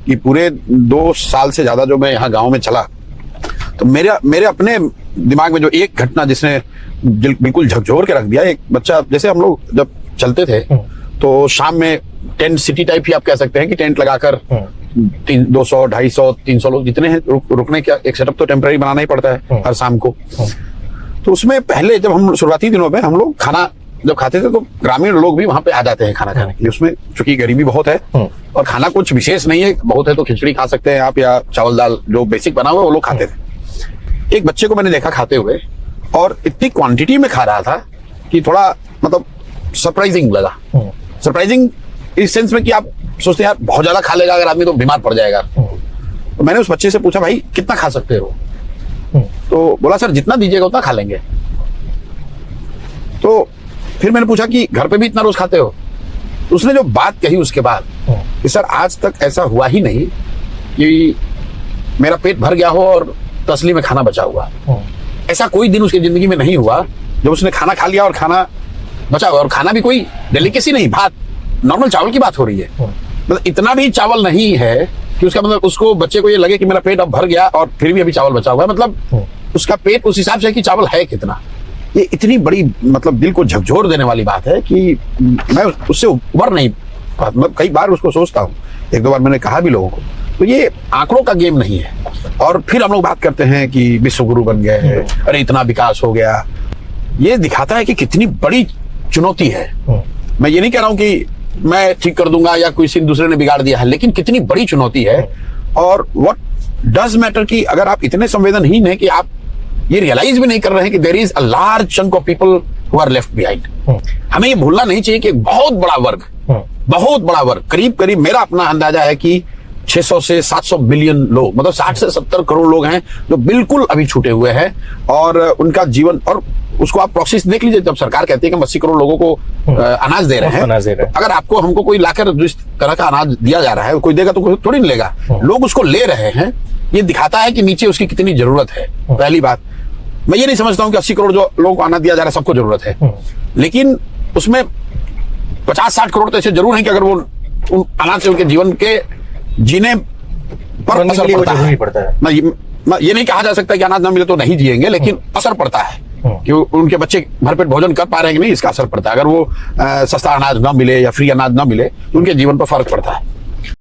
कि पूरे 2 साल से ज्यादा जो मैं यहाँ गांव में चला, तो मेरे अपने दिमाग में जो एक घटना जिसने बिल्कुल झकझोर के रख दिया, एक बच्चा, जैसे हम लोग जब चलते थे तो शाम में टेंट सिटी टाइप ही आप कह सकते हैं कि टेंट लगाकर 200, 250, 300 लोग जितने हैं रुकने का एक सेटअप तो टेम्पररी बनाना ही पड़ता है हर शाम को। तो उसमें पहले जब हम शुरुआती दिनों में हम लोग खाना जब खाते थे तो ग्रामीण लोग भी वहां पे आ जाते हैं खाना खाने के लिए। उसमें चूंकि गरीबी बहुत है और खाना कुछ विशेष नहीं है, बहुत है तो खिचड़ी खा सकते हैं आप या चावल दाल जो बेसिक बना हुआ है वो लोग खाते थे। एक बच्चे को मैंने देखा खाते हुए और इतनी क्वांटिटी में खा रहा था कि थोड़ा मतलब सरप्राइजिंग लगा। सरप्राइजिंग इस सेंस में कि आप सोचते हैं यार बहुत ज्यादा खा लेगा अगर आदमी तो बीमार पड़ जाएगा। तो मैंने उस बच्चे से पूछा, भाई कितना खा सकते हो? तो बोला सर जितना दीजिएगा उतना खा लेंगे। तो फिर मैंने पूछा कि घर पे भी इतना रोज खाते हो? तो उसने जो बात कही उसके बाद कि सर आज तक ऐसा हुआ ही नहीं कि मेरा पेट भर गया हो और तसली में खाना बचा हुआ। ऐसा कोई दिन उसकी जिंदगी में नहीं हुआ जब उसने खाना खा लिया और खाना बचा हुआ, और खाना भी कोई डेलिकेसी नहीं, भात नॉर्मल चावल की बात हो रही है। मतलब इतना भी चावल नहीं है कि उसका मतलब उसको बच्चे को ये लगे कि मेरा पेट अब भर गया और फिर भी अभी चावल बचा हुआ है। मतलब उसका पेट उस हिसाब से कि चावल है कितना। ये इतनी बड़ी मतलब दिल को झकझोर देने वाली बात है कि मैं उससे उबर नहीं, मतलब कई बार उसको सोचता हूँ, 1-2 बार मैंने कहा भी लोगों को। तो ये आंकड़ों का गेम नहीं है। और फिर हम लोग बात करते हैं कि विश्व गुरु बन गए, अरे इतना विकास हो गया। ये दिखाता है कि कितनी बड़ी चुनौती है। मैं ये नहीं कह रहा हूं कि मैं ठीक कर दूंगा या किसी दूसरे ने बिगाड़ दिया है, लेकिन कितनी बड़ी चुनौती है। और व्हाट डज मैटर कि अगर आप इतने संवेदनहीन हैं कि आप ये रियलाइज भी नहीं कर रहे हैं कि there is a large chunk of people who are left behind. हमें ये भूलना नहीं चाहिए कि बहुत बड़ा वर्ग करीब करीब मेरा अपना अंदाजा है कि 600 से 700 बिलियन लोग, मतलब 60 से 70 करोड़ लोग हैं जो बिल्कुल अभी छूटे हुए हैं। और उनका जीवन, और उसको आप प्रोसेस देख लीजिए, जब सरकार कहती है कि 80 करोड़ लोगों को अनाज दे रहे हैं, अगर आपको हमको कोई लाकर जिस तरह का अनाज दिया जा रहा है कोई देगा तो कोई थोड़ी नहीं लेगा, लोग उसको ले रहे हैं। ये दिखाता है कि नीचे उसकी कितनी जरूरत है। पहली बात, मैं ये नहीं समझता हूं कि 80 करोड़ जो लोगों को अनाज दिया जा रहा है सबको जरूरत है, लेकिन उसमें 50-60 करोड़ तो ऐसे जरूर है कि अगर वो उन अनाज से उनके जीवन के जीने पर असर पड़ता है। मैं ये नहीं कहा जा सकता कि अनाज ना मिले तो नहीं जिएंगे, लेकिन असर पड़ता है कि उनके बच्चे भरपेट भोजन कर पा रहे हैं कि नहीं, इसका असर पड़ता है। अगर वो सस्ता अनाज ना मिले या फ्री अनाज ना मिले तो उनके जीवन पर फर्क पड़ता है।